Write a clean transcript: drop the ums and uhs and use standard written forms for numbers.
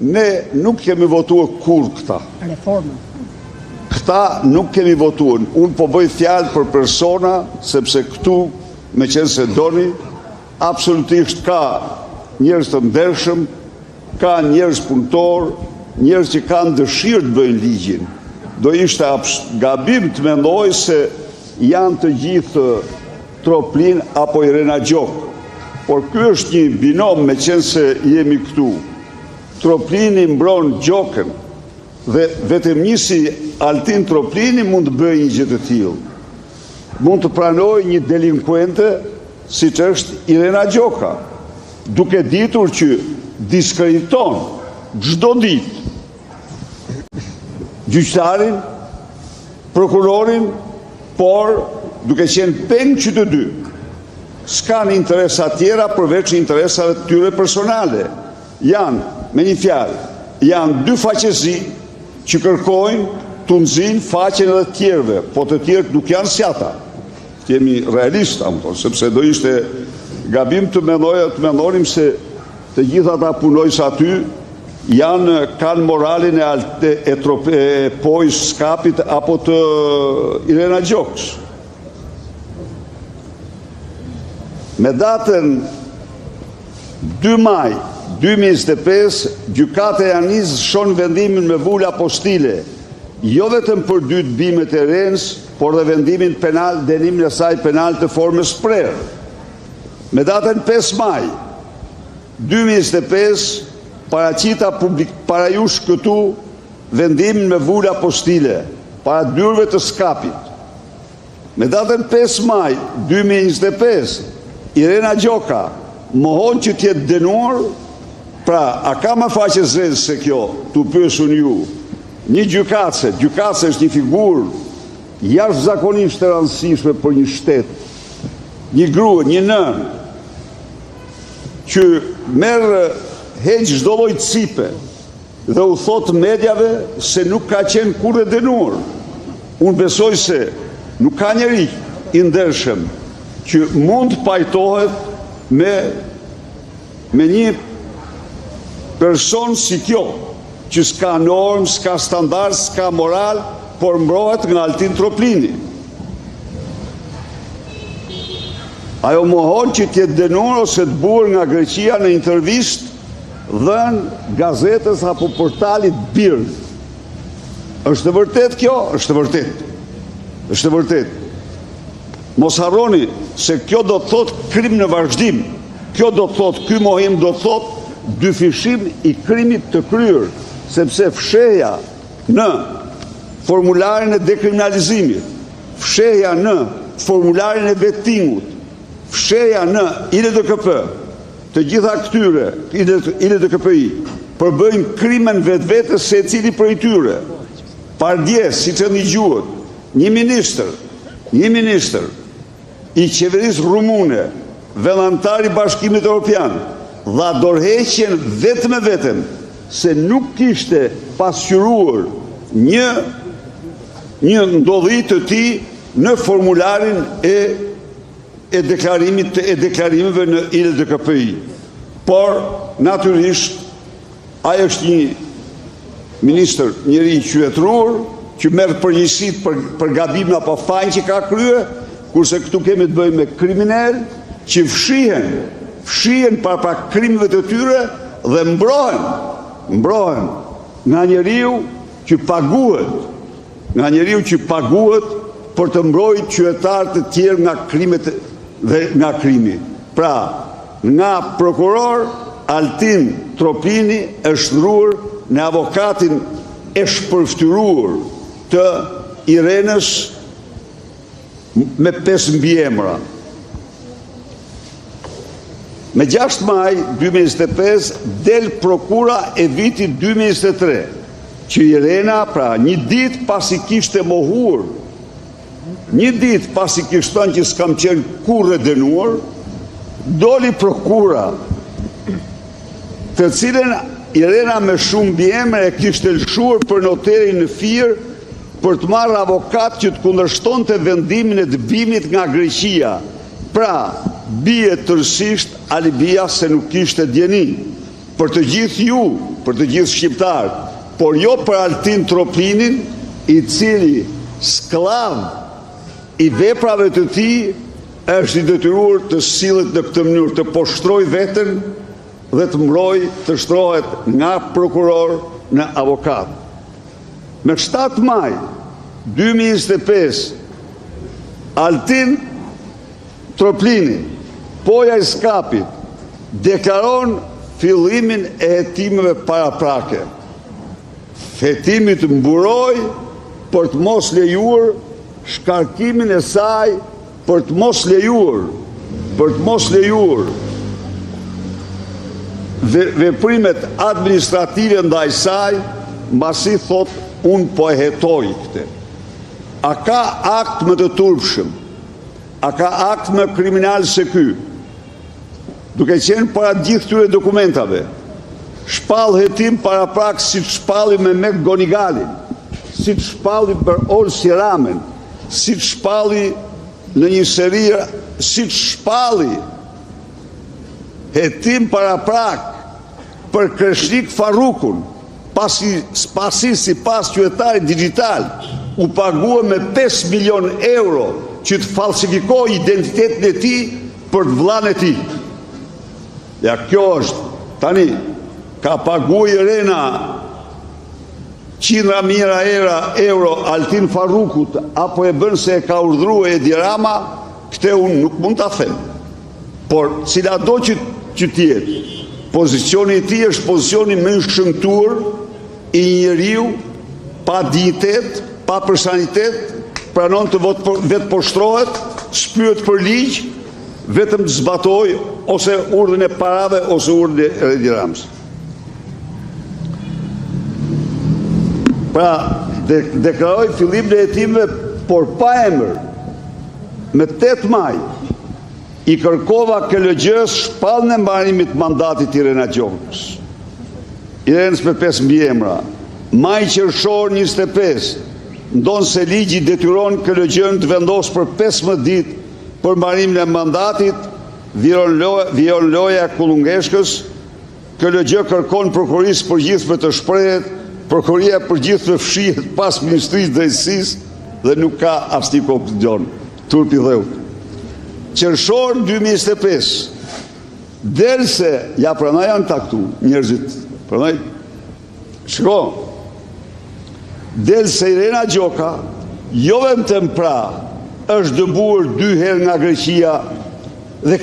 Ne nuk kemi votuar kur këta. Reforma. Këta nuk kemi votuar. Unë po bëj fjalë për persona, sepse këtu, me qenë se doni, absolutisht ka njerëz të ndershëm, ka njerëz punëtor, njerëz që kanë dëshirë të bëjnë ligjin. Do ishte gabim të mendoj se janë të gjithë Troplin apo Irena Gjok. Por ky është një binom, me qenë se jemi këtu. Troplini mbron Gjokën dhe vetëm një si Altin Troplini mund të bëjë një gjë të tillë. Mund të pranojë një delinkuente siç është Irena Gjoka, duke ditur që diskrediton çdo ditë gjyqtarin, prokurorin, por duke qenë peng që të dy. S'kan interesa tjera përveç interesave të tyre personale. Janë, me një fjalë, janë dy faqezi që kërkojnë të nxjin faqen edhe të tjerëve, po të tjerët nuk janë si ata. Jemi realista, sepse do ishte gabim të mendonim se të gjithë ata punojës aty kanë moralin e Pojës Skapit apo të Irena Gjokës. Me datën 2 maj 2025, gjykata e Anisë shon vendimin me vula apostile, jo vetëm për 2 bimet e Renës, por dhe vendimin penal, dënimin e saj penal të formës prerë. Me datën 5 maj 2025, paraqita para jush këtu vendimin me vula apostile para dyrëve të Skapit. Me datën 5 maj 2025, Irena Gjoka mohon që t'jetë dënuar. Pra, a ka më faqe zezë se kjo, t'u pyesun ju? Një gjykatëse është një figurë jashtëzakonisht të rëndësishme për një shtet, një grua, një nënë, që merë heq çdo lloj cipe dhe u thot mediave se nuk ka qenë kurrë dënuar. Unë besoj se nuk ka njeri i ndershëm që mund pajtohet me një person si kjo, që s'ka normë, s'ka standard, s'ka moral, por mbrohet nga Altin Troplini. Ajo mohon që t'jetë dënuar ose të burë nga Greqia në intervistë dhënë gazetës apo portalit Bird. Është e vërtet kjo? Është e vërtet. Është e vërtet. Mos harroni se kjo do të thot krim në vazhdim. Kjo do të thot, ky mohim do të thot dyfishim i krimit të kryer, sepse fshehja në formularin e dekriminalizimit, fshehja në formularin e vettingut, fshehja në ILDKP, të gjitha këtyre, ILDKP-i, përbëjnë krimen vetvetes secili prej tyre. Pardjes, siç e dëgjuat, një ministër i qeverisë rumune, vëllëtar i Bashkimit Evropian, dha dorëheqjen vetëm e vetëm se nuk kishte pasqyruar një ndodhi të tij në formularin e deklarimeve në ILDKP-i. Por, natyrisht, ai është një ministër, njëri i qytetëruar, që merr përgjegjësi për gabimin apo fajin që ka kryer, kurse këtu kemi të bëjmë me kriminal që fshihen para krimeve të tyre dhe mbrohen nga njeriu që paguhet, për të mbrojtur qytetarë të tjerë nga krimet dhe nga krimi. Pra, nga prokuror Altin Troplini është ndruar në avokatin e shpërftyruar të Irenës me 5 mbiemra. Me 6 maj 2025 del prokura e vitit 2023, që Irena, pra një ditë pasi kishte mohuar, një ditë pasi kishte thënë që s'kam qenë kurrë dënuar, doli prokura, të cilën Irena me shumë mbiemra e kishte lëshuar për noterin në Fier për të marrë avokat që të kundërshtonte vendimin e dëbimit nga Greqia. Pra, bie tërësisht alibia se nuk kishte djeni. për të gjithë ju, për të gjithë shqiptarë, por jo për Altin Troplinin, i cili sklav i veprave të tij është i detyruar të sillet në këtë mënyrë, të poshtroj veten dhe të mbroj, të shtrohet nga prokuror në avokat. Me 7 maj 2025, Altin Troplini, poja i skapit, deklaron fillimin e hetimeve paraprake. Hetimi të mburoj për të mos lejuar shkarkimin e saj, për të mos lejuar veprimet administrative ndaj saj, mbasi thot unë po e hetoj këtë. A ka akt më të turpshëm? A ka akt më kriminal se ky? Duke qenë para gjithë këtyre dokumentave, shpall hetim paraprak si të shpalli me Mek Gonigalin, si të shpalli për Olsi Ramen, si të shpalli në një seri, si të shpalli hetim paraprak për Kreshnik Farrukun, pasi si pas qytetari digital u pagua me 5 milion euro që të falsifikoj identitetin e tij për të vllain e tij. Ja, kjo është, tani, ka paguaj Rena qindra mijëra euro Altin Farrukut, apo e bën se e ka urdhëruar Edi Rama, këtë unë nuk mund ta them. Por cila do që tjetë, pozicioni i tij është pozicioni më i shëmtuar i njeriu pa dignitet, pa personalitet, pranon të vetë poshtrohet, shpyet për ligj, vetëm të zbatoj ose urdhën e parave ose urdhën e Edi Ramës. Pra, deklaroj fillim në hetimeve, por pa emër, me 8 maj, i kërkova KLG-s shpalljen e mbarimit mandatit Irena Gjokës. Irenës me 5 mbiemra. Maj qershor 25, ndonë se ligji detyron KLG-n të vendosë për 15 ditë për mbarimin e mandatit, Vion Loja Kullungeshkës, KLG kërkon prokurisë përgjithshme të shprehet, prokuria përgjithshme fshihet pas Ministrisë së Drejtësisë dhe nuk ka asnjë kompozicion. Turpi dheut. Qershor 2025, del se, ja pranaj janë taktu, njerëzit, pranaj, shko, del se Irena Gjoka, jo vetëm pra, është dëbuar 2 herë nga Greqia